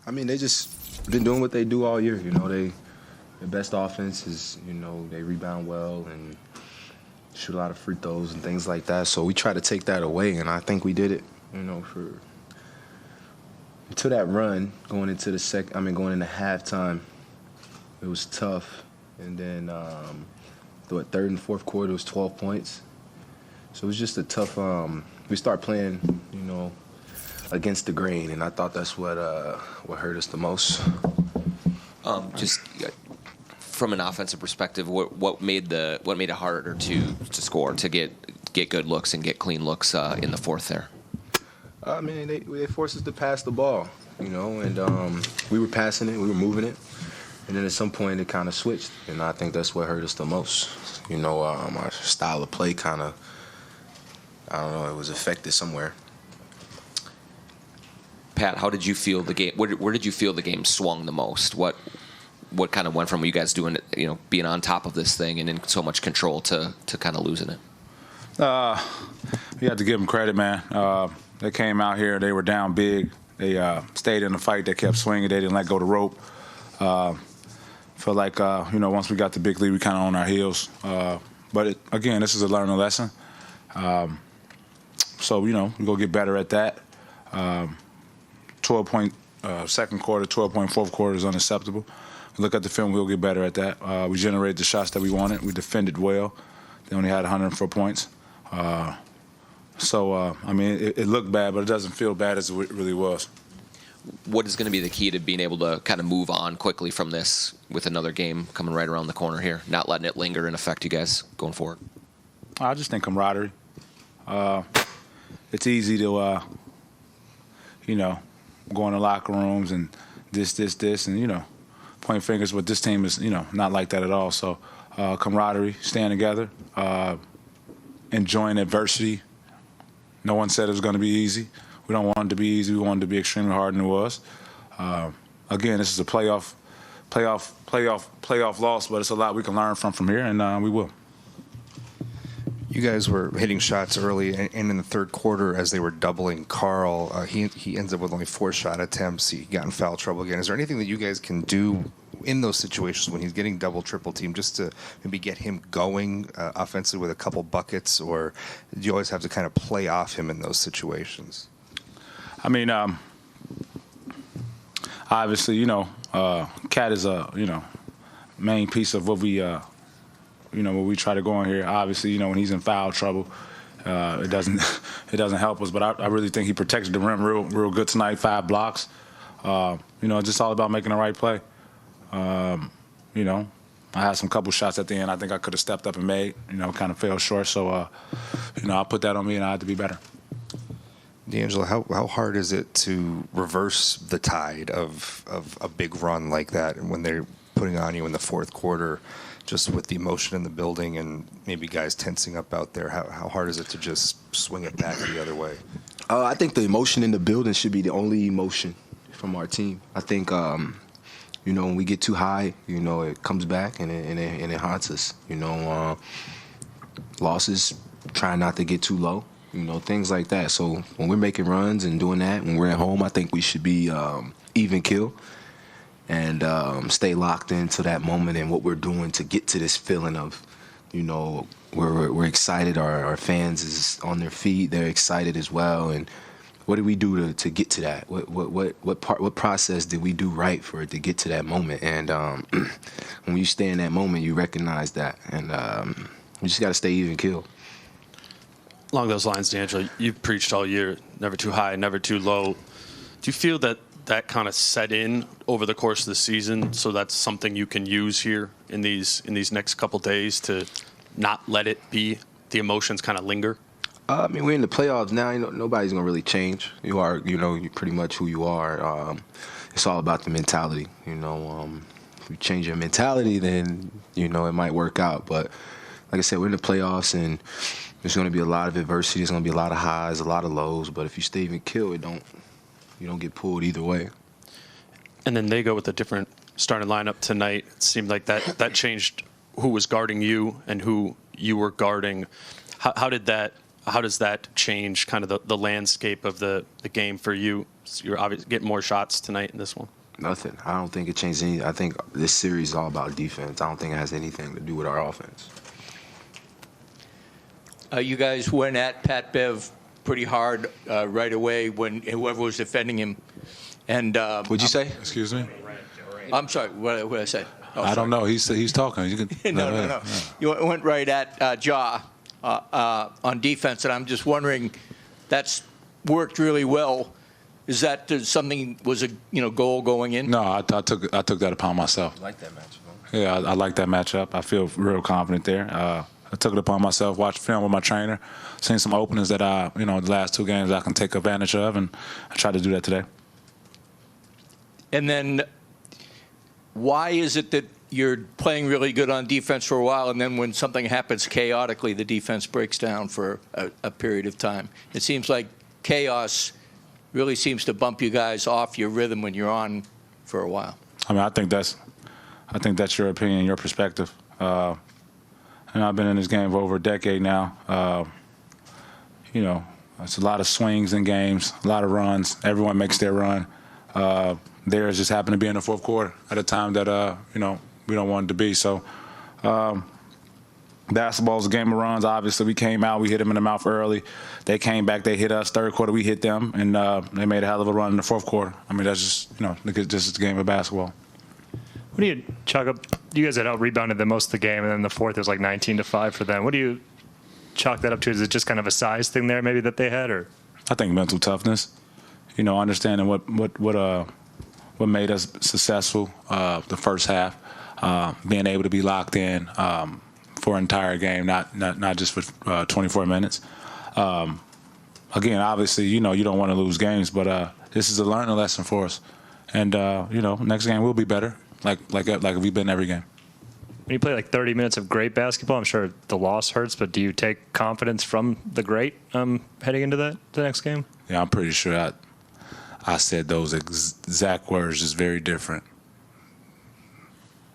I mean, they just been doing what they do all year. You know, their best offense is, you know, they rebound well and shoot a lot of free throws and things like that. So we try to take that away, and I think we did it. You know, to that run going into going into halftime, it was tough. And then the third and fourth quarter was 12 points. So it was just a tough. We start playing, you know, against the grain, and I thought that's what hurt us the most. Just from an offensive perspective, what made it harder to score, to get good looks and get clean looks in the fourth there? I mean, they forced us to pass the ball, you know, and we were passing it, we were moving it, and then at some point it kind of switched, and I think that's what hurt us the most. You know, our style of play kind of, I don't know, it was affected somewhere. Pat, how did you feel the game? Where did you feel the game swung the most? What kind of went from you guys doing it, you know, being on top of this thing and in so much control to kind of losing it? You have to give them credit, man. They came out here, they were down big. They stayed in the fight. They kept swinging. They didn't let go of the rope. Felt like, you know, once we got the big lead, we kind of on our heels. But again, this is a learning lesson. So, you know, we go get better at that. 12-point second quarter, 12-point fourth quarter is unacceptable. Look at the film, we'll get better at that. We generated the shots that we wanted. We defended well. They only had 104 points. So, I mean, it looked bad, but it doesn't feel bad as it really was. What is going to be the key to being able to kind of move on quickly from this with another game coming right around the corner here, not letting it linger and affect you guys going forward? I just think camaraderie. It's easy to, you know, go in the locker rooms and this, and, you know, point fingers, but this team is, you know, not like that at all. So camaraderie, staying together, enjoying adversity. No one said it was going to be easy. We don't want it to be easy. We want it to be extremely hard, and it was. Again, this is a playoff loss, but it's a lot we can learn from here, and we will. You guys were hitting shots early, and in the third quarter, as they were doubling Carl, he ends up with only 4 shot attempts. He got in foul trouble again. Is there anything that you guys can do in those situations when he's getting double, triple team, just to maybe get him going offensively with a couple buckets, or do you always have to kind of play off him in those situations? I mean, obviously, you know, Cat is a, you know, main piece of what we, you know, what we try to go on here. Obviously, you know, when he's in foul trouble, it doesn't help us. But I really think he protected the rim real good tonight. 5 blocks. You know, it's just all about making the right play. You know, I had some couple shots at the end I think I could have stepped up and made. You know, kind of fell short. So, you know, I'll put that on me, and I had to be better. D'Angelo, how hard is it to reverse the tide of a big run like that when they're putting on you in the fourth quarter, just with the emotion in the building and maybe guys tensing up out there? How hard is it to just swing it back the other way? I think the emotion in the building should be the only emotion from our team. I think, you know, when we get too high, you know, it comes back and it haunts us. You know, losses, trying not to get too low. You know, things like that. So when we're making runs and doing that, when we're at home, I think we should be even kill and stay locked into that moment and what we're doing to get to this feeling of, you know, we're excited. Our fans is on their feet. They're excited as well. And what did we do to get to that? What process did we do right for it to get to that moment? And when you stay in that moment, you recognize that. And you just got to stay even kill. Along those lines, D'Angelo, you've preached all year, never too high, never too low. Do you feel that kind of set in over the course of the season, so that's something you can use here in these next couple days to not let it be the emotions kind of linger? I mean, we're in the playoffs now. You know, nobody's gonna really change. You're pretty much who you are. It's all about the mentality. You know, if you change your mentality, then you know it might work out. But like I said, we're in the playoffs and there's going to be a lot of adversity. There's going to be a lot of highs, a lot of lows. But if you stay even kill, you don't get pulled either way. And then they go with a different starting lineup tonight. It seemed like that changed who was guarding you and who you were guarding. How does that change kind of the landscape of the game for you You're obviously getting more shots tonight in this one. Nothing. I don't think it changed anything. I think this series is all about defense. I don't think it has anything to do with our offense. You guys went at Pat Bev pretty hard right away when whoever was defending him. And What'd you say? Excuse me? I'm sorry. What did I say? Oh, I don't know. He's talking. You can, no. Yeah. You went right at Ja on defense, and I'm just wondering, that's worked really well. Is that something was a goal going in? No, I took that upon myself. I like that match. Yeah, I like that matchup. I feel real confident there. I took it upon myself, watched film with my trainer, seen some openings that the last 2 games I can take advantage of, and I tried to do that today. And then why is it that you're playing really good on defense for a while, and then when something happens chaotically, the defense breaks down for a period of time? It seems like chaos really seems to bump you guys off your rhythm when you're on for a while. I mean, I think that's your opinion, your perspective. And I've been in this game for over a decade now. It's a lot of swings in games, a lot of runs. Everyone makes their run. Theirs just happened to be in the fourth quarter at a time that we don't want it to be. So basketball is a game of runs. Obviously, we came out, we hit them in the mouth early. They came back, they hit us. Third quarter, we hit them, and they made a hell of a run in the fourth quarter. I mean, that's just just a game of basketball. What do you chalk up? You guys had out-rebounded them most of the game, and then the fourth was like 19-5 for them. What do you chalk that up to? Is it just kind of a size thing there maybe that they had? Or I think mental toughness, understanding what made us successful the first half, being able to be locked in for an entire game, not just for 24 minutes. Again, obviously, you don't want to lose games, but this is a learning lesson for us. And, next game will be better, like we've been every game. when you play like 30 minutes of great basketball, I'm sure the loss hurts, but do you take confidence from the great heading into the next game? Yeah, I'm pretty sure I said those exact words, just very different.